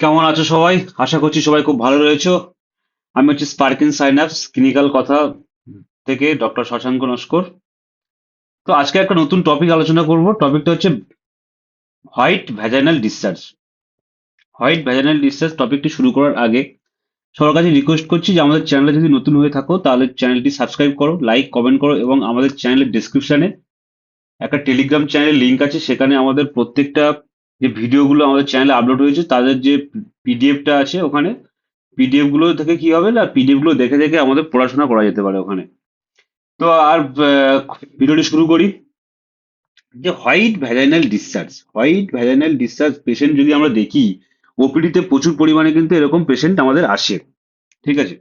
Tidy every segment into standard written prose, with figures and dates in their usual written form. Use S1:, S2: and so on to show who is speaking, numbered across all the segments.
S1: কেমন আছো সবাই? আশা করছি সবাই খুব ভালো রয়েছো। আমি হচ্ছে স্পার্কিন সাইন্যাপস ক্লিনিক্যাল কথা থেকে ডক্টর শশাঙ্ক নস্কর। তো আজকে একটা নতুন টপিক আলোচনা করব। টপিকটা হচ্ছে white vaginal discharge. White vaginal discharge টপিকটি শুরু করার আগে সবার কাছে রিকোয়েস্ট করছি যে আমাদের চ্যানেলে যদি নতুন হয়ে থাকো তাহলে চ্যানেলটি সাবস্ক্রাইব করো, লাইক কমেন্ট করো, এবং আমাদের চ্যানেলের ডিসক্রিপশনে একটা টেলিগ্রাম চ্যানেলের লিংক আছে, সেখানে আমাদের প্রত্যেকটা যে ভিডিওগুলো আমাদের চ্যানেলে আপলোড হয়েছে তাদের যে পিডিএফটা আছে, ওখানে পিডিএফ গুলো থেকে কি হবে না, পিডিএফ গুলো দেখে দেখে আমাদের পড়াশোনা করা যেতে পারে ওখানে। তো আর ভিডিওটি শুরু করি। যে হোয়াইট ভ্যাজাইনাল ডিসচার্জ পেশেন্ট যদি আমরা দেখি, ওপিডি তে প্রচুর পরিমাণে কিন্তু এরকম পেশেন্ট আমাদের আসে। ঠিক আছে,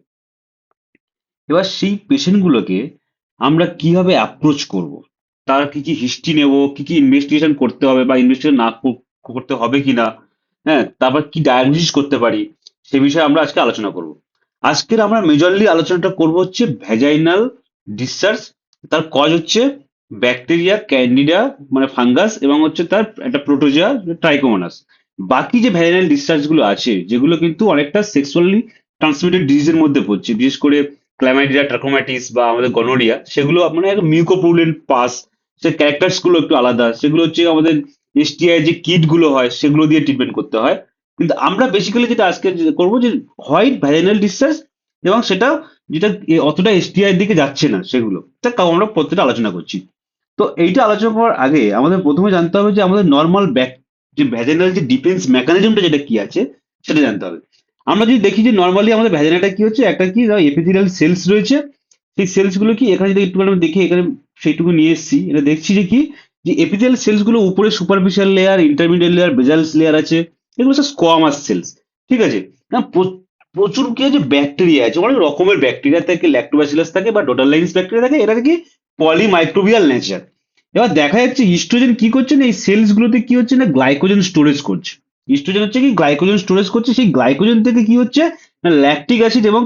S1: এবার সেই পেশেন্ট গুলোকে আমরা কিভাবে অ্যাপ্রোচ করব, তার কি কি হিস্ট্রি নেব, কি কি ইনভেস্টিগেশন করতে হবে বা ইনভেস্টিগেশন না করতে হবে কিনা, হ্যাঁ, তারপর কি ডায়াগনোসিস করতে পারি, সে বিষয়ে আমরা আজকে আলোচনা করব। আজকের আমরা মেজরলি আলোচনাটা করব হচ্ছে ভ্যাজাইনাল ডিসচার্জ। তার কজ হচ্ছে ব্যাকটেরিয়া, ক্যান্ডিডা মানে ফাঙ্গাস, এবং হচ্ছে তার একটা প্রোটোজোয়া ট্রাইকোমোনাস। বাকি যে ভ্যাজাইনাল ডিসচার্জ গুলো আছে, যেগুলো কিন্তু অনেকটা সেক্সুয়ালি ট্রান্সমিটেড ডিজিজের মধ্যে পড়ছে, বিশেষ করে ক্ল্যামাইডিয়া, ট্রাকোমাটিস বা আমাদের গনোরিয়া, সেগুলো মানে মিউকোপ্রুলেন্ট পাস। সে ক্যারেক্টার্স গুলো একটু আলাদা, সেগুলো হচ্ছে আমাদের এসটিআই যে কিট গুলো হয় সেগুলো দিয়ে ট্রিটমেন্ট করতে হয়। কিন্তু আমরা বেসিক্যালি যেটা আজকে করবো যে হোয়াইট ভ্যাজাইনাল ডিসচার্জ, এবং সেটা যেটা অতটা এসটিআই এর দিকে যাচ্ছে না, সেগুলো তা আমরা প্রত্যেকটা আলোচনা করছি। তো এইটা আলোচনা করার আগে আমাদের প্রথমে জানতে হবে যে আমাদের নর্মাল যে ভ্যাজাইনাল যে ডিফেন্স মেকানিজমটা যেটা কি আছে সেটা জানতে হবে। আমরা যদি দেখি যে নর্মালি আমাদের ভ্যাজাইনাটা কি হচ্ছে, একটা কি এপিথেলিয়াল সেলস রয়েছে। সেই সেলস গুলো কি, এখানে যদি একটু আমরা দেখি, এখানে সেইটুকু নিয়ে এসেছি, এটা দেখছি যে কি, যে এপিথেলিয়াল সেলস গুলো উপরে সুপারফিশিয়াল লেয়ার, ইন্টারমিডিয়েট লেয়ার, বেজাল লেয়ার আছে। এগুলো সব স্কোয়ামাস সেলস। ঠিক আছে, না প্রচুর কি আছে, ব্যাকটেরিয়া আছে, অনেক রকমের ব্যাকটেরিয়া থাকে, ল্যাক্টোব্যাসিলাস থাকে বা ডোটারলাইনস ব্যাকটেরিয়া থাকে, এটা কি পলিমাইক্রোবিয়াল নেচার। এবার দেখা যাচ্ছে ইস্ট্রোজেন কি করছে না, এই সেলস গুলোতে কি হচ্ছে না, গ্লাইকোজেন স্টোরেজ করছে। ইস্ট্রোজেন হচ্ছে কি, গ্লাইকোজেন স্টোরেজ করছে। সেই গ্লাইকোজেন থেকে কি হচ্ছে না, ল্যাকটিক অ্যাসিড এবং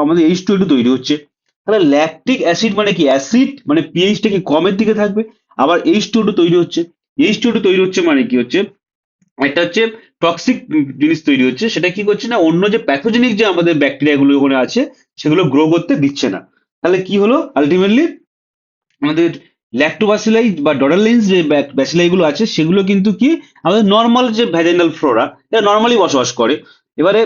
S1: আমাদের H2 তৈরি হচ্ছে। তাহলে ল্যাকটিক অ্যাসিড মানে কি, অ্যাসিড মানে পিএইচটা কি কমের দিকে থাকবে। আবার H2 তৈরি হচ্ছে। H2 তৈরি হচ্ছে মানে কি হচ্ছে, একটা হচ্ছে টক্সিক জিনিস তৈরি হচ্ছে। সেটা কি করছে না, অন্য যে প্যাথোজেনিক যে আমাদের ব্যাকটেরিয়া গুলো ওখানে আছে সেগুলো গ্রো করতে দিচ্ছে না। তাহলে কি হলো আলটিমেটলি, আমাদের ল্যাক্টোবাসিলাই বা ডডারলিনস যে ব্যাসিলাই গুলো আছে সেগুলো কিন্তু কি, আমাদের নর্মাল যে ভ্যাজাইনাল ফ্লোরা, এরা নর্মালি বসবাস করে। এবারে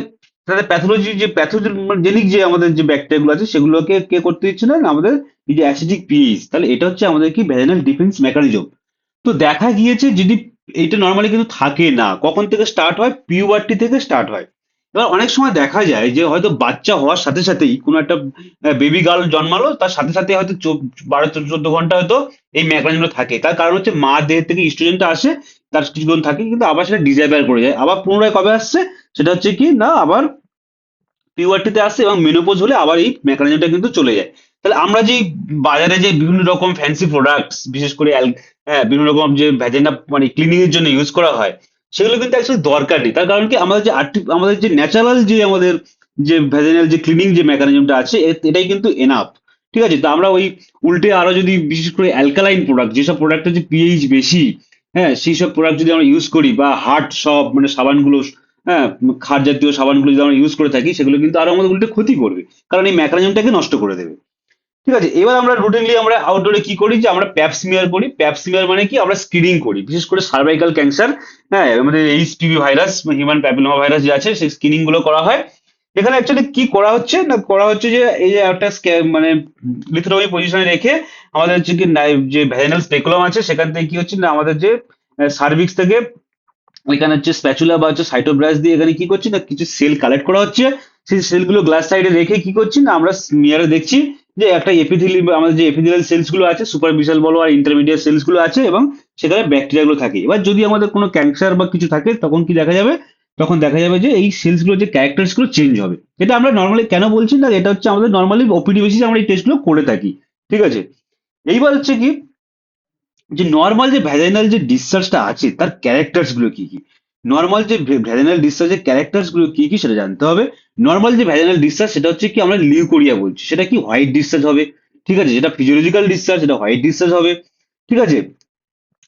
S1: তাদের প্যাথোলজি যে প্যাথোজেনিক যে আমাদের যে ব্যাকটেরিয়া গুলো আছে সেগুলোকে কে করতে দিচ্ছে না, আমাদের এই যে অ্যাসিডিক পিএইচ। তাহলে এটা হচ্ছে আমাদের কি ভ্যাজাইনাল ডিফেন্স মেকানিজম। তো দেখা গিয়েছে যদি এইটা নর্মালি কিন্তু থাকে না, কখন থেকে স্টার্ট হয়, পিউবার্টি থেকে স্টার্ট হয়। এবার অনেক সময় দেখা যায় যে হয়তো বাচ্চা হওয়ার সাথে সাথেই কোনো একটা বেবি গার্ল জন্মালো, তার সাথে সাথে হয়তো 12 14 ঘন্টা হয়তো এই মেকানিজমটা থাকে। তার কারণ হচ্ছে মা দেহের থেকে ইস্ট্রোজেনটা আসে, তার কিছুক্ষণ থাকে, কিন্তু আবার সেটা ডিসঅ্যাপিয়ার করে যায়, আবার পুনরায় কবে আসছে, সেটা হচ্ছে কি না, আবার পিউবার্টিতে আসে এবং মেনোপজ হলে আবার এই মেকানিজমটা কিন্তু চলে যায়। তাহলে আমরা যে বাজারে যে বিভিন্ন রকম ফ্যান্সি প্রোডাক্টস, বিশেষ করে হ্যাঁ, বিভিন্ন রকম যে ভ্যাজেনা মানে ক্লিনিং এর জন্য ইউজ করা হয়, সেগুলো কিন্তু অ্যাকচুয়ালি দরকার নেই। তার কারণ কি, আমাদের যে আমাদের যে ন্যাচারাল যে আমাদের যে ভ্যাজেনাল যে ক্লিনিং যে মেকানিজমটা আছে, এটাই কিন্তু এনাফ। ঠিক আছে, তো আমরা ওই উল্টে আরো যদি বিশেষ করে অ্যালকালাইন প্রোডাক্ট, যেসব প্রোডাক্টের যে পিএইচ বেশি, হ্যাঁ, সেই সব প্রোডাক্ট যদি আমরা ইউজ করি, বা হার্ড সব মানে সাবানগুলো, হ্যাঁ, ক্ষার জাতীয় সাবানগুলো যদি আমরা ইউজ করে থাকি, সেগুলো কিন্তু আরো আমাদের উল্টে ক্ষতি করবে, কারণ এই মেকানিজমটাকে নষ্ট করে দেবে। ঠিক আছে, এবার আমরা রুটিনলি আমরা আউটডোরে কি করি, যে আমরা প্যাপসমিয়ার করি। প্যাপসমিয়ার মানে কি, আমরা স্ক্রিনিং করি, বিশেষ করে সার্ভাইকাল ক্যান্সার, হ্যাঁ, আমাদের HPV virus, human papilloma virus যে আছে, সেই স্ক্রিনিং গুলো করা হয়। এখানে অ্যাকচুয়ালি কি করা হচ্ছে না, করা হচ্ছে যে এই যে একটা মানে লিথোটমি পজিশনে রেখে আমাদের হচ্ছে কি যে ভ্যাজিনাল স্পেকুলাম আছে, সেখান থেকে কি হচ্ছে না, আমাদের যে সার্ভিক্স থেকে ওইখানে হচ্ছে স্প্যাচুলা বা হচ্ছে সাইটোব্রাশ দিয়ে এখানে কি করছি না, কিছু সেল কালেক্ট করা হচ্ছে। সেই সেলগুলো গ্লাস সাইডে রেখে কি করছি না, আমরা মিয়ারে দেখছি যে একটা এপিথেলি, আমাদের যে এপিথেলিয়াল সেলস গুলো আছে, সুপারফিশিয়াল বলো আর ইন্টারমিডিয়েট সেলস গুলো আছে, এবং সেখানে ব্যাকটেরিয়া গুলো থাকে। এবার যদি আমাদের কোনো ক্যান্সার বা কিছু থাকে, তখন কি দেখা যাবে, তখন দেখা যাবে যে এই সেলস গুলো যে ক্যারেক্টার্স গুলো চেঞ্জ হবে। এটা আমরা নর্মালি কেন বলছি না, এটা হচ্ছে আমাদের নর্মালি ওপিডি বেসিসে আমরা এই টেস্ট গুলো করে থাকি। ঠিক আছে, এইবার হচ্ছে কি, যে নর্মাল যে ভ্যাজাইনাল যে ডিসচার্জটা আছে তার ক্যারেক্টার্স গুলো কি কি। নর্মাল যে ভ্যাজাইনাল ডিসচার্জের ক্যারেক্টার্স গুলো কি কি সেটা জানতে হবে। নর্মাল যে ভ্যাজাইনাল ডিসচার্জ, সেটা হচ্ছে কি, আমরা লিউকোরিয়া বলছি, সেটা কি হোয়াইট ডিসচার্জ হবে। ঠিক আছে, যেটা ফিজিওলজিক্যাল ডিসচার্জ সেটা হোয়াইট ডিসচার্জ হবে। ঠিক আছে,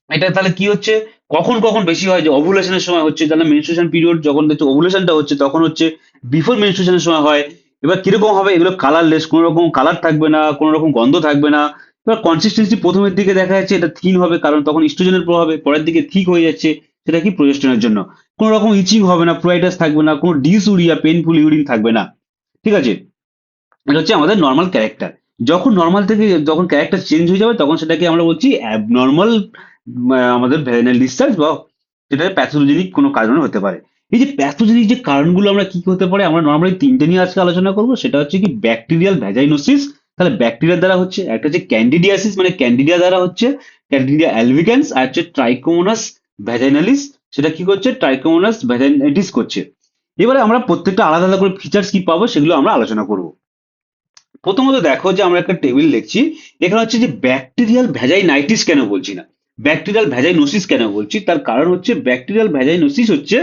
S1: এটা তাহলে কি হচ্ছে, কখন কখন বেশি হয়, যে ওভুলেশনের সময় হচ্ছে, তাহলে মেনস্ট্রুয়েশন পিরিয়ড যখন দেখছো ওভুলেশনটা হচ্ছে তখন হচ্ছে বিফোর মেনস্ট্রুয়েশনের সময় হয়। এবার কিরকম হবে, এগুলো কালারলেস, কোনো রকম কালার থাকবে না, কোনো রকম গন্ধ থাকবে না। এবার কনসিস্টেন্সি প্রথমের দিকে দেখা যাচ্ছে এটা থিন হবে, কারণ তখন ইস্ট্রোজেনের প্রভাবে, পরের দিকে ঠিক হয়ে যাচ্ছে, সেটা কি প্রোজেস্টেরনের জন্য। কোনো রকম ইচিং হবে না, প্রোয়াইটাস থাকবে না, কোনো ডিসউরিয়া পেনফুল ইউরিন থাকবে না। ঠিক আছে, এটা হচ্ছে আমাদের নর্মাল ক্যারেক্টার। যখন নর্মাল থেকে যখন ক্যারেক্টার চেঞ্জ হয়ে যাবে তখন সেটাকে আমরা বলছি অ্যাবনর্মাল আমাদের ভ্যাজাইনাল ডিসচার্জ, বা সেটা প্যাথোজেনিক কোনো কারণে হতে পারে। এই যে প্যাথোজেনিক যে কারণগুলো আমরা কি কি হতে পারে, আমরা নর্মালি তিনটে নিয়ে আজকে আলোচনা করবো। সেটা হচ্ছে কি ব্যাকটেরিয়াল ভ্যাজাইনোসিস, তাহলে ব্যাকটেরিয়ার দ্বারা হচ্ছে, একটা হচ্ছে ক্যান্ডিডিয়াসিস মানে ক্যান্ডিডিয়া দ্বারা হচ্ছে, ক্যান্ডিডিয়া অ্যালবিক্যান্স, আর হচ্ছে ট্রাইকোমোনাস ভ্যাজাইনালিস, সেটা কি করছে, ট্রাইকোমোনাস ভ্যাজাইনাইটিস করছে। এবারে আমরা প্রত্যেকটা আলাদা আলাদা করে ফিচার্স কি পাবো সেগুলো আমরা আলোচনা করবো। প্রথমত দেখো যে আমরা একটা টেবিল দেখছি, এখানে হচ্ছে যে ব্যাকটেরিয়াল ভ্যাজাইনাইটিস কেন বলছি না, ব্যাকটেরিয়াল ভ্যাজাইনোসিস কেন বলছি, তার কারণ হচ্ছে ব্যাকটেরিয়াল ভ্যাজাইনোসিস হচ্ছে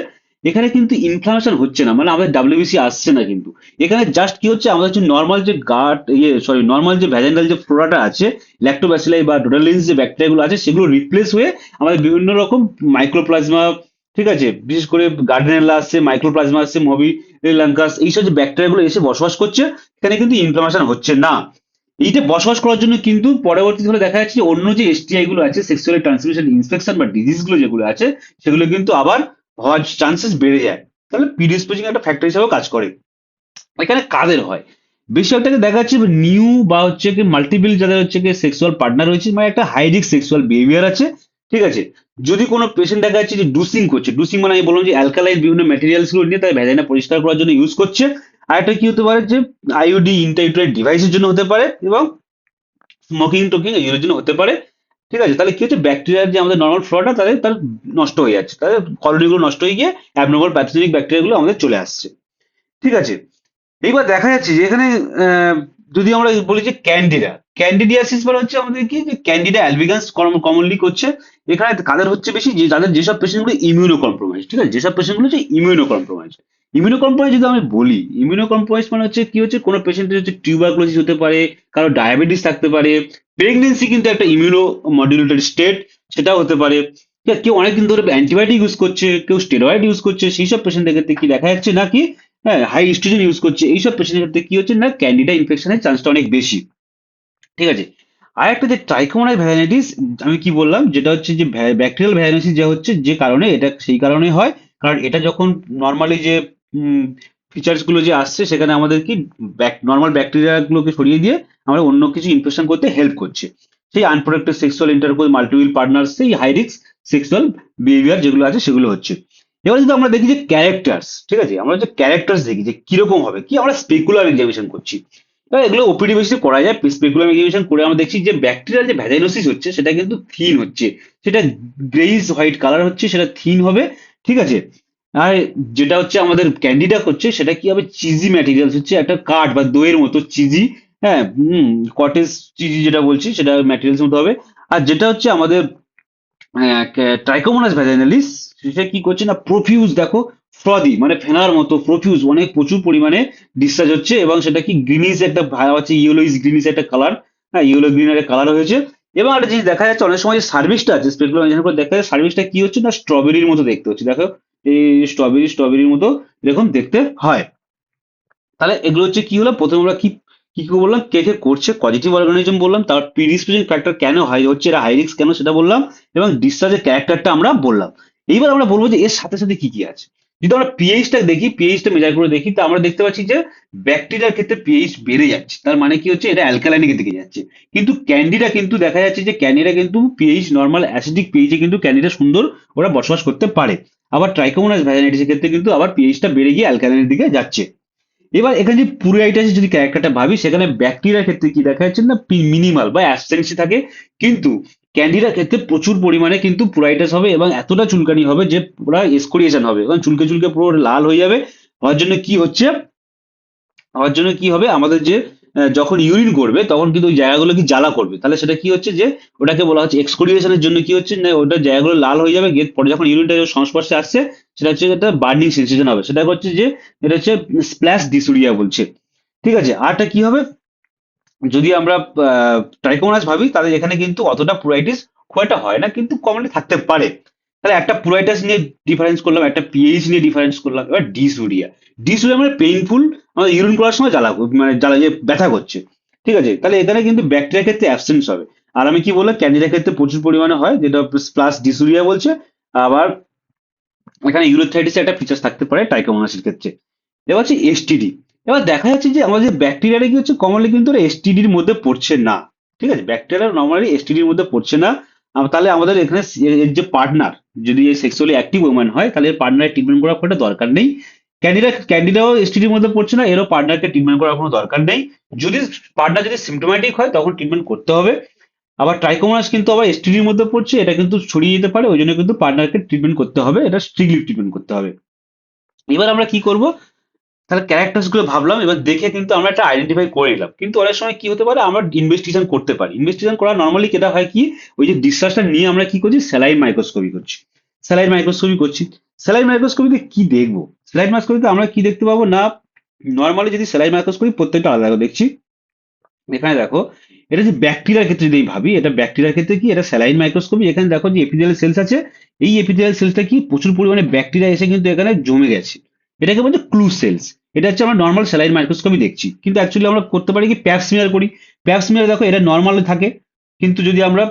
S1: এখানে কিন্তু ইনফ্লামেশন হচ্ছে না, মানে আমাদের ডাব্লিউবিসি আসছে না কিন্তু। এখানে জাস্ট কি হচ্ছে, আমাদের হচ্ছে নর্মাল যে গাট নর্মাল যে ভ্যাজাইনাল যে ফ্লোরাটা আছে, ল্যাক্টোব্যাসিলাই বা ডোডালিন্স যে ব্যাকটেরিয়া গুলো আছে, সেগুলো রিপ্লেস হয়ে আমাদের বিভিন্ন রকম মাইক্রোপ্লাজমা, ঠিক আছে, বিশেষ করে গার্ডেনেলা আসছে, মাইক্রোপ্লাজমা আসছে, মবি লঙ্কাস, এইসব যে ব্যাকটেরিয়া গুলো এসে বসবাস করছে, এখানে কিন্তু ইনফ্লামেশন হচ্ছে না। এইটা বসবাস করার জন্য কিন্তু পরবর্তীকালে দেখা যাচ্ছে যে অন্য যে এসটিআই গুলো আছে, সেক্সুয়ালি ট্রান্সমিশন ইনফেকশন বা ডিজিজ গুলো যেগুলো আছে, সেগুলো কিন্তু আবার হওয়ার চান্সেস বেড়ে যায়। তাহলে প্রিডিসপোজিং একটা ফ্যাক্টর হিসেবেও কাজ করে। এখানে কাদের হয়, বেশিরভাগটাকে দেখা যাচ্ছে নিউ বা হচ্ছে কি মাল্টিপল যাদের হচ্ছে কি সেক্সুয়াল পার্টনার রয়েছে, মানে একটা হাই রিস্ক সেক্সুয়াল বিহেভিয়ার আছে। ঠিক আছে, যদি কোনো পেশেন্ট দেখা যাচ্ছে যে ডুসিং করছে, ডুসিং মানে আমি বললাম যে অ্যালকালাইন বিভিন্ন ম্যাটেরিয়ালস গুলো নিয়ে তার ভ্যাজাইনা পরিষ্কার করার জন্য ইউজ করছে। আর একটা কি হতে পারে, যে আইওডি ইন্টারইউটারাইন ডিভাইসের জন্য হতে পারে, এবং স্মোকিং টোকিং এগুলোর জন্য হতে পারে। ঠিক আছে, তাহলে কি হচ্ছে, ব্যাকটেরিয়ার যে আমাদের নর্মাল ফ্লোটা তাদের তার নষ্ট হয়ে যাচ্ছে, তাদের কলোনিগুলো নষ্ট হয়ে গিয়ে অ্যাবনর্মাল প্যাথোজেনিক ব্যাকটেরিয়াগুলো আমাদের চলে আসছে। ঠিক আছে, এইবার দেখা যাচ্ছে যে এখানে আহ, যদি আমরা বলি যে ক্যান্ডিডা, ক্যান্ডিডিয়াসিস বলা হচ্ছে আমাদের কি, যে ক্যান্ডিডা অ্যালবিগান্স কমনলি করছে। এখানে কাদের হচ্ছে বেশি, যে যাদের যেসব পেশেন্টগুলো ইমিউনো কম্প্রোমাইজ। ঠিক আছে, যেসব পেশেন্টগুলো হচ্ছে ইমিউনো কম্প্রোমাইজ। ইমিউনো কম্প্রোমাইজ যদি আমি বলি, ইমিউনো কম্প্রোমাইজ মানে হচ্ছে কি হচ্ছে, কোনো পেশেন্টের হচ্ছে টিউবারকুলোসিস হতে পারে, কারো ডায়াবেটিস থাকতে পারে, প্রেগনেন্সি কিন্তু একটা ইমিউনো মডিউলেটেড স্টেট, সেটাও হতে পারে। ঠিক আছে, কেউ অনেকদিন ধরে অ্যান্টিবায়োটিক ইউজ করছে, কেউ স্টেরয়েড ইউজ করছে, সেই সব পেশেন্টের ক্ষেত্রে কি দেখা যাচ্ছে নাকি, হ্যাঁ, হাই স্ট্রোজেন ইউজ করছে, এইসব পেশেন্টের ক্ষেত্রে কি হচ্ছে না, ক্যান্ডিডা ইনফেকশনের চান্সটা অনেক বেশি। ঠিক আছে, আর একটা যে ট্রাইকোমোনাস ভ্যাজাইনাইটিস, আমি কি বললাম, যেটা হচ্ছে যে ব্যাকটেরিয়াল ভ্যাজাইনাইটিস, যা হচ্ছে যে কারণে এটা, সেই কারণে হয়, কারণ এটা যখন নর্মালি যে ফিচার্স গুলো যে আসছে, সেখানে আমাদের কি নর্মাল ব্যাকটেরিয়া গুলোকে সরিয়ে দিয়ে আমরা অন্য কিছু ইনফেকশন করতে হেল্প করছে। সেই unprotected sexual intercourse, multiple partners, সেই হাই রিস্ক সেক্সুয়াল বিহেভিয়ার যেগুলো আছে সেগুলো হচ্ছে। এবার যদি আমরা দেখি যে ক্যারেক্টার্স, ঠিক আছে, আমরা যে ক্যারেক্টার্স দেখি যে কিরকম হবে, কি আমরা স্পেকুলার এক্সামিনেশন করছি, এবার এগুলো ওপিডি বেসিসে করা যায়। স্পেকুলাম এক্সামিনেশন করে আমরা দেখছি যে ব্যাকটেরিয়াল যে ভ্যাজাইনোসিস হচ্ছে সেটা কিন্তু থিন হচ্ছে, সেটা গ্রেইজ হোয়াইট কালার হচ্ছে, সেটা থিন হবে। ঠিক আছে, আর যেটা হচ্ছে আমাদের ক্যান্ডিডা করছে সেটা কি হবে, চিজি ম্যাটেরিয়ালস হচ্ছে, একটা কাঠ বা দইয়ের মতো চিজি, হ্যাঁ, কটেজ চিজি যেটা বলছি সেটা ম্যাটেরিয়ালস মতো হবে। আর যেটা হচ্ছে আমাদের ট্রাইকোমোনাস ভ্যাজাইনালিস, সেটা কি করছে না, প্রফিউজ দেখো, ফ্রদি মানে ফেনার মতো প্রফিউজ, অনেক প্রচুর পরিমাণে ডিসচার্জ হচ্ছে, এবং সেটা কি গ্রিনিশ একটা হচ্ছে, ইয়েলোইস গ্রিনিশ একটা কালার, হ্যাঁ, ইয়েলো গ্রিন একটা কালার হয়েছে। এবং একটা জিনিস দেখা যাচ্ছে অনেক সময় যে সার্ভিসটা আছে, স্পেকুলার করে দেখা যায় সার্ভিসটা কি হচ্ছে না, স্ট্রবেরির মতো দেখতে হচ্ছে, দেখো এই স্ট্রবেরির মতো এরকম দেখতে হয়। তাহলে এগুলো হচ্ছে কি হলো, প্রথমে আমরা কি কি কি বললাম, কে কে করছে, পজিটিভ অর্গানিজম বললাম, তার প্রিডিসপোজিং ফ্যাক্টর কেন হাই হচ্ছে, এরা হাই রিস্ক কেন সেটা বললাম, এবং ডিসচার্জের ক্যারেক্টারটা আমরা বললাম। এইবার আমরা বলবো যে এর সাথে সাথে কি কি আছে। যদি আমরা পিএইচটা দেখি, পিএইচটা মেজার করে দেখি, তা আমরা দেখতে পাচ্ছি যে ব্যাকটেরিয়ার ক্ষেত্রে পিএইচ বেড়ে যাচ্ছে, তার মানে কি হচ্ছে, এটা অ্যালকালাইনের দিকে যাচ্ছে। কিন্তু ক্যান্ডিডা কিন্তু দেখা যাচ্ছে যে ক্যান্ডিডা কিন্তু পিএইচ নর্মাল অ্যাসিডিক পিএইচে কিন্তু ক্যান্ডিডা সুন্দর ওরা বসবাস করতে পারে। আবার ট্রাইকোমোনাস ভ্যাজাইনাইটিসের ক্ষেত্রে কিন্তু আবার পিএইচটা বেড়ে গিয়ে অ্যালকালাইনের দিকে যাচ্ছে। এবার এখানে যে পুরুরাইটাসের যদি ক্যারেক্টারটা ভাবি, সেখানে ব্যাকটেরিয়ার ক্ষেত্রে কি দেখা যাচ্ছে না, মিনিমাল বা অ্যাবসেন্সি থাকে, কিন্তু ক্যান্ডিডার ক্ষেত্রে প্রচুর পরিমাণে কিন্তু পুরাইটাস হবে, এবং এতটা চুলকানি হবে যে পুরো এক্সকোরিয়েশন হবে, এবং চুলকে চুলকে পুরো লাল হয়ে যাবে। হওয়ার জন্য কি হচ্ছে, হওয়ার জন্য কি হবে, আমাদের যে যখন ইউরিন করবে তখন কিন্তু ওই জায়গাগুলো কি জ্বালা করবে, তাহলে সেটা কি হচ্ছে, যে ওটাকে বলা হচ্ছে এক্সকোরিয়েশনের জন্য কি হচ্ছে না, ওটা জায়গাগুলো লাল হয়ে যাবে, গিয়ে পরে যখন ইউরিনটা সংস্পর্শে আসছে, সেটা হচ্ছে একটা বার্নিং সেন্সেশন হবে, সেটা হচ্ছে যে এটা হচ্ছে স্প্ল্যাশ ডিসুরিয়া বলছে। ঠিক আছে, আরটা কি হবে, যদি আমরা ট্রাইকোমোনাস ভাবি, তাদের এখানে কিন্তু অতটা পুরাইটিস খুব একটা হয় না, কিন্তু কমনলি থাকতে পারে। তাহলে একটা পুরাইটাস নিয়ে ডিফারেন্স করলাম, একটা পিএইচ নিয়ে ডিফারেন্স করলাম। এবার ডিসুরিয়া, ডিসুরিয়া মানে পেইনফুল, আমাদের ইউরিন করার সময় জ্বালা, মানে জ্বালা যে ব্যথা করছে। ঠিক আছে, তাহলে এখানে কিন্তু ব্যাকটেরিয়ার ক্ষেত্রে অ্যাবসেন্স হবে। আর আমি কি বললাম, ক্যান্ডিডার ক্ষেত্রে প্রচুর পরিমাণে হয়, যেটা প্লাস ডিসুরিয়া বলছে। আবার এখানে ইউরোথাইটিসের একটা ফিচার থাকতে পারে ট্রাইকোমোনাসের ক্ষেত্রে। এবার হচ্ছে এসটিডি। এবার দেখা যাচ্ছে যে আমাদের ব্যাকটেরিয়াটা কি হচ্ছে, কমনলি কিন্তু এসটিডির মধ্যে পড়ছে না। ঠিক আছে, ব্যাকটেরিয়া নর্মালি এসটিডির মধ্যে পড়ছে না। তাহলে আমাদের এখানে এর যে পার্টনার, যদি সেক্সুয়ালি অ্যাক্টিভ ওম্যান হয়, তাহলে এর পার্টনার ট্রিটমেন্ট করার কোনো দরকার নেই। ক্যান্ডিডাও এসটিডির মধ্যে পড়ছে না, এরও পার্টনারকে ট্রিটমেন্ট করার কোনো দরকার নেই। যদি পার্টনার যদি সিমটোম্যাটিক হয় তখন ট্রিটমেন্ট করতে হবে। আবার ট্রাইকোমোনাস কিন্তু আবার এসটিডির মধ্যে পড়ছে, এটা কিন্তু ছড়িয়ে যেতে পারে, ওই জন্য কিন্তু পার্টনারকে ট্রিটমেন্ট করতে হবে, এটা স্ট্রিক্টলি ট্রিটমেন্ট করতে হবে। এবার আমরা কি করব, তাহলে ক্যারেক্টার্স গুলো ভাবলাম, এবার দেখে কিন্তু আমরা একটা আইডেন্টিফাই করে নিলাম। কিন্তু অনেক সময় কি হতে পারে, আমরা ইনভেস্টিগেশন করতে পারি। ইনভেস্টিগেশন করা নর্মালি যেটা হয় কি, ওই যে ডিসচার্জটা নিয়ে আমরা কি করছি, স্যালাইন মাইক্রোস্কোপি করছি। স্যালাইন মাইক্রোস্কোপি করছি। স্যালাইন মাইক্রোস্কোপিতে কি দেখবো, স্যালাইন মাইক্রোস্কোপিতে আমরা কি দেখতে পাবো না, নর্মালি যদি স্যালাইন মাইক্রোস্কোপি প্রত্যেকটা আলাদা করে দেখছি। এখানে দেখো, এটা যে ব্যাকটেরিয়ার ক্ষেত্রে যদি ভাবি, এটা ব্যাকটেরিয়ার ক্ষেত্রে কি, এটা স্যালাইন মাইক্রোস্কোপি। এখানে দেখো যে এপিথেলিয়াল সেলস আছে, এই এপিথেলিয়াল সেলসটা কি প্রচুর পরিমাণে ব্যাকটেরিয়া এসে কিন্তু এখানে জমে গেছে। এটাকে বলছে ক্লু সেলস। এটা হচ্ছে আমরা নর্মাল স্যালাইন মাইক্রোস্কোপি দেখছি, কিন্তু অ্যাকচুয়ালি আমরা করতে পারি কি, প্যাপ স্মিয়ার করি। প্যাপ স্মিয়ার দেখো এটা নর্মাল থাকে, কিন্তু যদি আমরা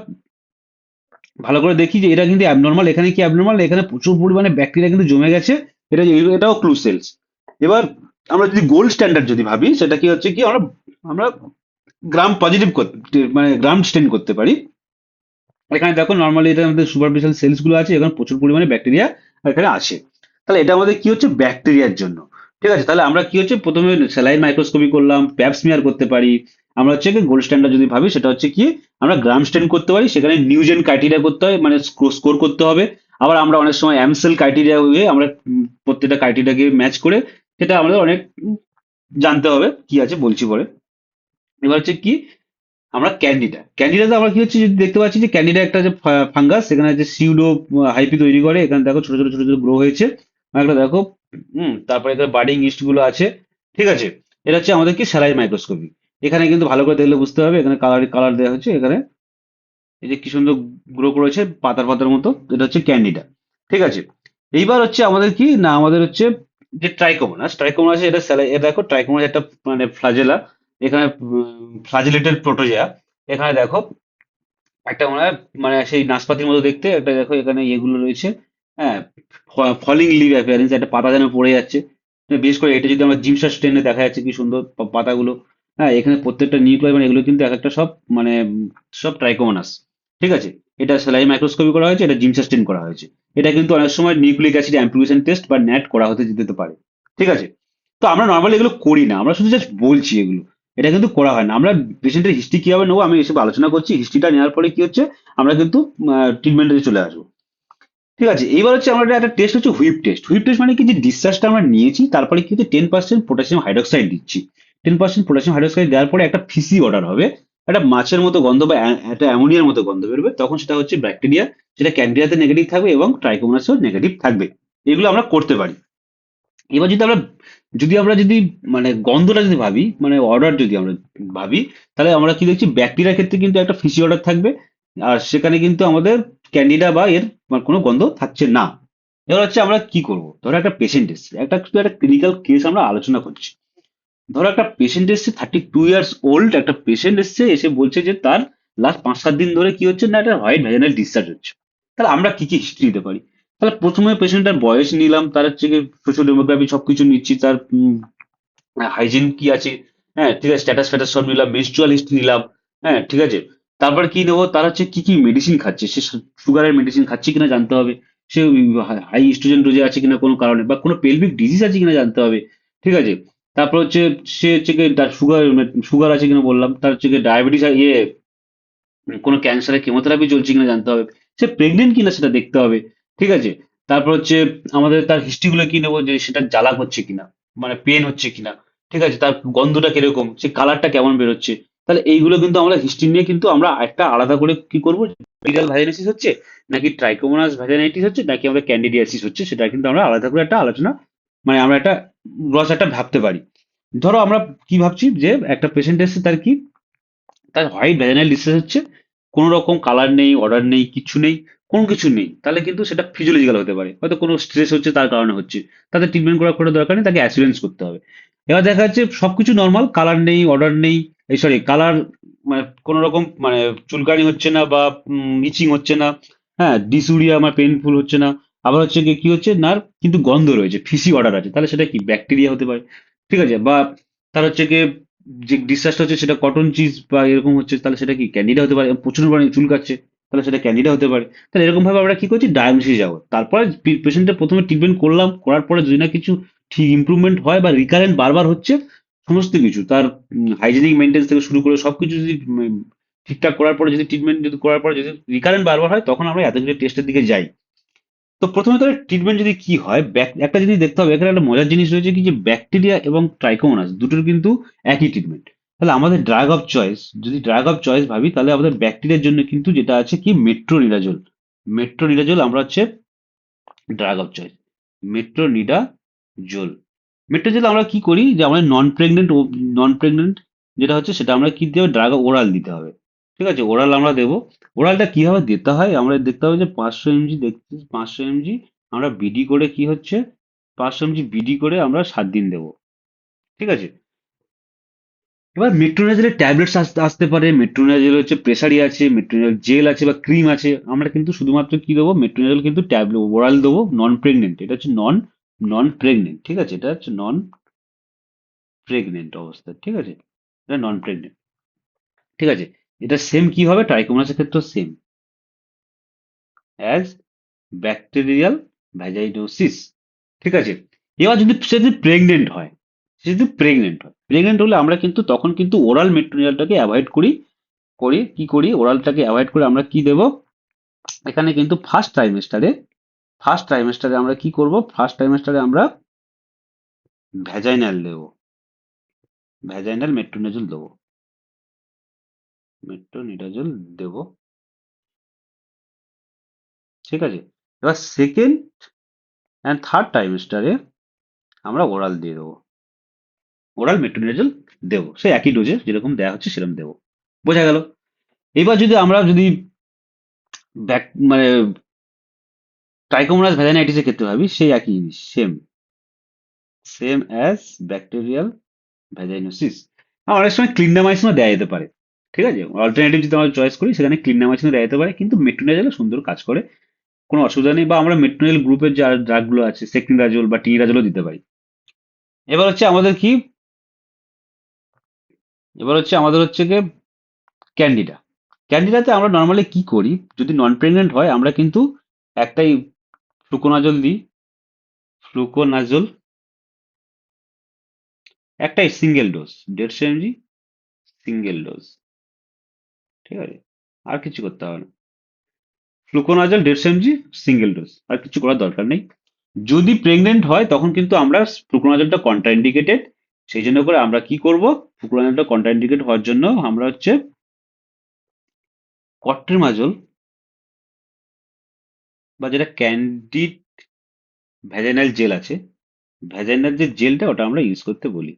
S1: ভালো করে দেখি যে এটা কিন্তু অ্যাবনর্মাল। এখানে কি অ্যাবনর্মাল, এখানে প্রচুর পরিমাণে ব্যাকটেরিয়া কিন্তু জমে গেছে। এটাও ক্লু সেলস। এবার আমরা যদি গোল্ড স্ট্যান্ডার্ড যদি ভাবি, সেটা কি হচ্ছে কি, আমরা আমরা গ্রাম পজিটিভ করতে, মানে গ্রাম স্টেন করতে পারি। এখানে দেখো নর্মালি এটার মধ্যে সুপারফিশিয়াল সেলস গুলো আছে, এখানে প্রচুর পরিমাণে ব্যাকটেরিয়া এখানে আছে। তাহলে এটা আমাদের কি হচ্ছে, ব্যাকটেরিয়ার জন্য। ঠিক আছে, তাহলে আমরা কি হচ্ছে, প্রথমে স্যালাইন মাইক্রোস্কোপি করলাম, প্যাপ স্মিয়ার করতে পারি। আমরা হচ্ছে কি গোল্ড স্ট্যান্ডার্ড যদি ভাবি, সেটা হচ্ছে কি, আমরা গ্রাম স্টেন করতে পারি, সেখানে নিউজেন ক্রাইটেরিয়া করতে হয়, মানে স্কোর করতে হবে। আবার আমরা অনেক সময় অ্যামসেল ক্রাইটেরিয়া হয়ে আমরা প্রত্যেকটা ক্রাইটেরিয়াকে ম্যাচ করে, সেটা আমাদের অনেক জানতে হবে কি আছে, বলছি পরে। এবার হচ্ছে কি, আমরা ক্যান্ডিডাতে আমরা কি হচ্ছে, যদি দেখতে পাচ্ছি যে ক্যান্ডিডা একটা যে ফাঙ্গাস, সেখানে যে সিউডো হাইপি তৈরি করে, এখানে দেখো ছোট ছোট ছোট ছোট গ্রো হয়েছে। আর একটা দেখো, তারপরে এখানে বার্ডিং ইস্ট গুলো আছে। ঠিক আছে, এটা হচ্ছে আমাদের কি স্যালাইন মাইক্রোস্কোপি। এখানে কিন্তু ভালো করে দেখলে বুঝতে হবে, এখানে কালার কালার দেওয়া হচ্ছে, এখানে এই যে কি সুন্দর গ্রো করেছে পাতার পাতার মতো, এটা হচ্ছে ক্যান্ডিডা। ঠিক আছে, এইবার হচ্ছে আমাদের কি না, আমাদের হচ্ছে যে ট্রাইকোমোনাস, ট্রাইকোমোনাস এটা এটা দেখো, ট্রাইকোমোনাস একটা মানে ফ্লাজেলা। এখানে ফ্লাজেলেটেড প্রোটোজোয়া। এখানে দেখো একটা মনে হয়, মানে সেই নাশপাতির মতো দেখতে একটা, দেখো এখানে ইয়েগুলো রয়েছে। হ্যাঁ, ফলিং লিভ অ্যাপিয়ারেন্স, একটা পাতা যেন পড়ে যাচ্ছে। বিশেষ করে এটা যদি আমরা জিপসাস টেনে দেখা যাচ্ছে কি সুন্দর পাতাগুলো। হ্যাঁ, এখানে প্রত্যেকটা নিউক্লিয়াস, মানে এগুলো কিন্তু এক একটা সব মানে সব ট্রাইকোমোনাস। ঠিক আছে, এটা স্যালাইন মাইক্রোস্কোপি করা হয়েছে, এটা জিমসাস টেন করা হয়েছে। এটা কিন্তু অনেক সময় নিউক্লিক অ্যাসিড অ্যাম্প্লিফিকেশন টেস্ট বা ন্যাট করা হতে যেতে পারে। ঠিক আছে, তো আমরা নর্মালি এগুলো করি না, আমরা শুধু জাস্ট বলছি এগুলো। এটা কিন্তু করা হয় না। আমরা পেশেন্টের হিস্ট্রি কিভাবে নেবো, আমি এসব আলোচনা করছি। হিস্ট্রিটা নেওয়ার পরে কি হচ্ছে, আমরা কিন্তু ট্রিটমেন্টে চলে আসবো। ঠিক আছে, এইবার হচ্ছে আমাদের একটা টেস্ট হচ্ছে হুইপ টেস্ট। হুইপ টেস্ট মানে কি, যে ডিসচার্জটা আমরা নিয়েছি, তারপরে কি হচ্ছে 10% পটাশিয়াম হাইড্রোক্সাইড দিচ্ছি। 10% পটাশিয়াম হাইড্রোক্সাইড দেওয়ার পরে একটা ফিসি অর্ডার হবে, একটা মাছের মতো গন্ধ বা একটা অ্যামোনিয়ার মতো গন্ধ বেরোবে, তখন সেটা হচ্ছে ব্যাকটেরিয়া। সেটা ক্যান্ডিডাতে নেগেটিভ থাকবে এবং ট্রাইকোমোনাসেও নেগেটিভ থাকবে। এগুলো আমরা করতে পারি। এবার যদি আমরা মানে গন্ধটা যদি ভাবি, মানে অর্ডার যদি আমরা ভাবি, তাহলে আমরা কি দেখছি, ব্যাকটেরিয়ার ক্ষেত্রে কিন্তু একটা ফিসি অর্ডার থাকবে। আর সেখানে কিন্তু আমাদের ক্যান্ডিডা বা এর মানে কোনো গন্ধ থাকছে না। এবার হচ্ছে আমরা কি করব, ধরো একটা পেশেন্ট এসছে, একটা ক্লিনিক্যাল কেস আমরা আলোচনা করছি। ধরো একটা পেশেন্ট এসছে, 32 ইয়ার্স ওল্ড একটা পেশেন্ট এসছে, এসে বলছে যে তার লাস্ট 5-7 দিন ধরে কি হচ্ছে না, একটা হোয়াইট ভ্যাজানাল ডিসচার্জ হচ্ছে। তাহলে আমরা কি কি হিস্ট্রি দিতে পারি, তাহলে প্রথমে পেশেন্টটার বয়স নিলাম, তার হচ্ছে সোশ্যাল ডেমোগ্রাফি সবকিছু নিচ্ছি, তার হাইজিন কি আছে। হ্যাঁ, ঠিক আছে, স্ট্যাটাস ফ্যাটাস সব নিলাম, মেনস্ট্রুয়াল হিস্ট্রি নিলাম। হ্যাঁ, ঠিক আছে, তারপর কি নেবো, তার হচ্ছে কি কি মেডিসিন খাচ্ছে, সে সুগারের মেডিসিন খাচ্ছে কিনা জানতে হবে। সে হাই স্ট্রোজেন ডোজে আছে কিনা কোনো কারণে, বা কোনো পেলভিক ডিজিজ আছে কিনা জানতে হবে। ঠিক আছে, তারপর হচ্ছে সে হচ্ছে কি তার সুগার সুগার আছে কিনা বললাম, তার হচ্ছে ডায়াবেটিস ইয়ে কোনো ক্যান্সারের কেমোথেরাপি চলছে কিনা জানতে হবে। সে প্রেগনেন্ট কিনা সেটা দেখতে হবে। ঠিক আছে, তারপর হচ্ছে আমাদের তার হিস্ট্রি গুলো কি নেবো, যে সেটা জ্বালা করছে কিনা, মানে পেন হচ্ছে কিনা। ঠিক আছে, তার গন্ধটা কিরকম, সে কালারটা কেমন বেরোচ্ছে। তাহলে এইগুলো কিন্তু আমরা হিস্ট্রি নিয়ে কিন্তু আমরা একটা আলাদা করে কি করবো, ভাইরাল ভ্যাজাইটিস হচ্ছে নাকি ট্রাইকোমোনাস ভ্যাজাইটিস হচ্ছে নাকি আমাদের ক্যান্ডিডিয়াসিস হচ্ছে, সেটা কিন্তু আমরা আলাদা করে একটা আলোচনা, মানে আমরা একটা গ্রস একটা ভাবতে পারি। ধরো আমরা কি ভাবছি, যে একটা পেশেন্ট এসেছে, তার হোয়াইট ভ্যাজাইনাল ডিসচার্জ হচ্ছে। কোনো রকম কালার নেই, অর্ডার নেই, কিছু নেই, কোনো কিছু নেই, তাহলে কিন্তু সেটা ফিজিওলজিক্যাল হতে পারে, হয়তো কোনো স্ট্রেস হচ্ছে তার কারণে হচ্ছে, তাদের ট্রিটমেন্ট করার কোনো দরকার নেই, তাকে অ্যাসুরেন্স করতে হবে। এবার দেখা যাচ্ছে সবকিছু নর্মাল, কালার নেই, অর্ডার নেই, এই সরি কালার, মানে কোনো রকম মানে চুলকানি হচ্ছে না বা ইচিং হচ্ছে না, হ্যাঁ ডিসুরিয়া আমার পেইনফুল হচ্ছে না, আবার হচ্ছে কি কি হচ্ছে না, কিন্তু গন্ধ রয়েছে, ফিসি অর্ডার আছে, তাহলে সেটা কি ব্যাকটেরিয়া হতে পারে, ঠিক আছে, বা তার হচ্ছে কি যে ডিসচার্জটা হচ্ছে সেটা কটন চিজ বা এরকম হচ্ছে, তাহলে সেটা কি ক্যান্ডিডা হতে পারে, প্রচুর পরিমাণে চুলকাচ্ছে, তাহলে সেটা ক্যান্ডিডা হতে পারে। তাহলে এরকম ভাবে আমরা কি করছি, ডায়াগনোসিস যাবো, তারপরে পেশেন্টের প্রথমে ট্রিটমেন্ট করলাম, করার পরে যদি না কিছু ঠিক ইমপ্রুভমেন্ট হয় বা রিকারেন্ট বারবার হচ্ছে, সমস্ত কিছু তার হাইজেনিক মেনটেন্স থেকে শুরু করে সবকিছু যদি ঠিকঠাক করার পরে যদি ট্রিটমেন্ট যদি করার পরে যদি রিকারেন্ট বারবার হয়, তখন আমরা এতগুলো টেস্টের দিকে যাই। তো প্রথমে তাহলে ট্রিটমেন্ট যদি কি হয়, একটা জিনিস দেখতে হবে, এখানে একটা মজার জিনিস রয়েছে কি, যে ব্যাকটেরিয়া এবং ট্রাইকোমোনাস দুটোর কিন্তু একই ট্রিটমেন্ট। তাহলে আমাদের ড্রাগ অফ চয়েস, যদি ড্রাগ অফ চয়েস ভাবি, তাহলে আমাদের ব্যাকটেরিয়ার জন্য কিন্তু যেটা আছে কি, মেট্রোনিডাজোল। মেট্রোনিডাজোল আমরা হচ্ছে ড্রাগ অফ চয়েস, মেট্রোনিডাজোল। মেট্রোজোল আমরা কি করি, যে আমরা নন প্রেগনেন্ট যেটা হচ্ছে, সেটা আমরা কি দিতে হবে, ড্রাগ ওরাল দিতে হবে, ঠিক আছে, ওরাল আমরা দেবো। ওরালটা কিভাবে দিতে হয়, আমরা দেখতে হবে যে 500 mg, দেখছি 500 mg আমরা বিডি করে কি হচ্ছে, 500 mg বিডি করে আমরা 7 দিন দেবো, ঠিক আছে। এবার মেট্রোনিডাজলের ট্যাবলেটস আসতে আসতে পারে, মেট্রোনিডাজল হচ্ছে প্রেসারি আছে, মেট্রোনিডাজল জেল আছে বা ক্রিম আছে, আমরা কিন্তু শুধুমাত্র কি দেবো, মেট্রোনিডাজল কিন্তু ট্যাবলেট ওরাল দেবো, নন প্রেগনেন্ট, এটা হচ্ছে নন নন প্রেগনেন্ট, ঠিক আছে, এটা হচ্ছে নন প্রেগনেন্ট অবস্থা, ঠিক আছে, এটা নন প্রেগনেন্ট, ঠিক আছে। এটা সেম কি হবে, ট্রাইকোমোনাসের ক্ষেত্রে সেম অ্যাজ ব্যাকটেরিয়াল ভ্যাজাইনোসিস, ঠিক আছে। এবার যদি সে যদি প্রেগনেন্ট হয়, সে যদি প্রেগনেন্ট হলে আমরা কিন্তু তখন কিন্তু ওরাল মেট্রোনিডালটাকে অ্যাভয়েড করি, কি করি, ওরালটাকে অ্যাভয়েড করে আমরা কি দেব, এখানে কিন্তু ফার্স্ট ট্রাইমেস্টারে আমরা কি করব, ফার্স্ট ট্রাইমেস্টারে আমরা ভ্যাজাইনাল দেবো, ভ্যাজাইনাল মেট্রোনিডাজল দেবো, মেট্রোনিডাজল দেবো, ঠিক আছে। এবার সেকেন্ড অ্যান্ড থার্ড ট্রাইমেস্টারে আমরা ওরাল দিয়ে দেবো, ওরাল মেট্রোনিডাজল দেবো, সে একই ডোজে যেরকম দেওয়া হচ্ছে সেরকম দেবো, বোঝা গেল। এবার যদি আমরা যদি ব্যাক মানে ট্রাইকোমোনাস ভ্যাজাইনাইটিসের ক্ষেত্রে ভাবি, সেই একই জিনিস, same same as bacterial vaginosis, অনেক সময় ক্লিন্ডামাইসিনও দেওয়া যেতে পারে, ঠিক আছে, অল্টারনেটিভ যদি আমরা চয়েস করি, সেখানে ক্লিন্ডামাইসিনও দেওয়া যেতে পারে, কিন্তু মেট্রোনিডাজল সুন্দর কাজ করে, কোনো অসুবিধা নেই, বা আমরা মেট্রোনিডাজল গ্রুপের যে ড্রাগগুলো আছে, সেক্রিনাজোল বা টিনিডাজলও দিতে পারি। এবার হচ্ছে আমাদের কি, এবার হচ্ছে আমাদের হচ্ছে গিয়ে ক্যান্ডিডা। ক্যান্ডিডাতে আমরা নর্মালি কি করি, যদি নন প্রেগনেন্ট হয় আমরা কিন্তু একটাই ফ্লুকোনাজল দিই, ফ্লুকোনাজল একটাই single dose, 150 mg single dose, ঠিক আছে, আর কিছু করতে হবে না, ফ্লুকোনাজল 150 mg সিঙ্গেল ডোজ, আর কিছু করার দরকার নেই। যদি প্রেগনেন্ট হয় তখন কিন্তু আমরা ফ্লুকোনাজলটা কন্ট্রাইন্ডিকেটেড, সেই জন্য করে আমরা কি করব, ফ্লুকোনাজলটা কন্ট্রাইন্ডিকেট হওয়ার জন্য আমরা হচ্ছে কট্রিমাজল, বা যেটা ক্যান্ডিড ভ্যাজাইনাল জেল আছে, ভ্যাজাইনাল যে জেলটা ওটা আমরা ইউজ করতে বলি,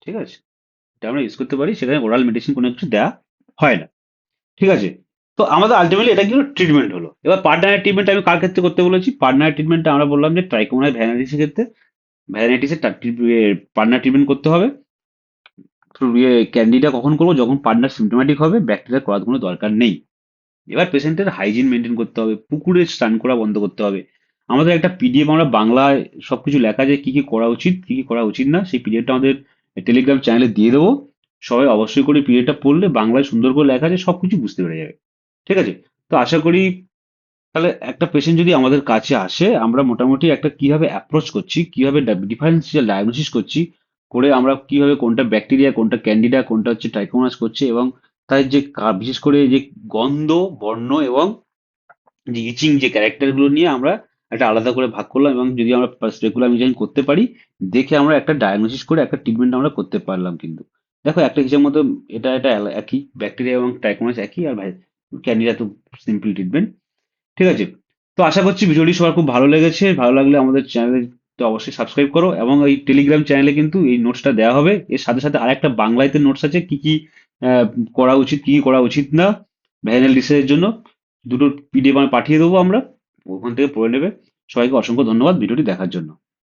S1: ঠিক আছে, এটা আমরা ইউজ করতে পারি, সেখানে ওরাল মেডিসিন কোনো কিছু দেওয়া হয় না, ঠিক আছে। তো আমাদের আলটিমেটলি এটা কিন্তু ট্রিটমেন্ট হলো। এবার পার্টনার ট্রিটমেন্ট আমি কার ক্ষেত্রে করতে বলেছি, পার্টনার ট্রিটমেন্টটা আমরা বললাম যে ট্রাইকোমোনাস ভ্যাজাইনালিটিসের ক্ষেত্রে, ভ্যাজাইনালিটিসের পার্টনার ট্রিটমেন্ট করতে হবে। ক্যান্ডিডা কখন করবো, যখন পার্টনার সিমটোম্যাটিক হবে, ব্যাকটেরিয়া করার কোনো দরকার নেই। এবার পেশেন্টের হাইজিন মেনটেন করতে হবে, পুকুরে স্নান করা বন্ধ করতে হবে। আমাদের একটা পিডিএফ, আমরা বাংলায় সবকিছু লেখা যায়, কি কি করা উচিত কি কি করা উচিত না, সেই পিডিএফটা আমাদের টেলিগ্রাম চ্যানেলে দিয়ে দেবো, সবাই অবশ্যই করে পিডিএফটা পড়লে বাংলায় সুন্দর করে লেখা আছে, সবকিছু বুঝতে পেরে যাবে, ঠিক আছে। তো আশা করি, তাহলে একটা পেশেন্ট যদি আমাদের কাছে আসে, আমরা মোটামুটি একটা কিভাবে অ্যাপ্রোচ করছি, কিভাবে ডিফারেন্সিয়াল ডায়াগনোসিস করছি, করে আমরা কিভাবে কোনটা ব্যাকটেরিয়া, কোনটা ক্যান্ডিডা, কোনটা হচ্ছে ট্রাইকোমোনাস করছে, এবং তার যে বিশেষ করে যে গন্ধ, বর্ণ এবং যে ইচিং যে ক্যারেক্টার গুলো নিয়ে আমরা একটা আলাদা করে ভাগ করলাম, এবং যদি আমরা স্পেকুলার ইমেজিং করতে পারি, দেখে আমরা একটা ডায়াগনোসিস করে একটা ট্রিটমেন্ট আমরা করতে পারলাম কিন্তু। দেখো একটা হিসেবে মতো, এটা একই, ব্যাকটেরিয়া এবং ট্রাইকোমোনাস একই, আর ভাই ক্যান্ডিডা তো সিম্পল ট্রিটমেন্ট, ঠিক আছে। তো আশা করছি ভিডিওটি সবার খুব ভালো লেগেছে, ভালো লাগলে আমাদের চ্যানেলে তো অবশ্যই সাবস্ক্রাইব করো, এবং এই টেলিগ্রাম চ্যানেলে কিন্তু এই নোটসটা দেওয়া হবে, এর সাথে সাথে আরেকটা বাংলাতে নোটস আছে, কি কি আহ, করা উচিত কি কি করা উচিত না, ভ্যাজাইনাল ডিসচার্জের জন্য দুটো পিডিএফ আমি পাঠিয়ে দেবো আমরা, ওখান থেকে পড়ে নেবে। সবাইকে অসংখ্য ধন্যবাদ ভিডিওটি দেখার জন্য।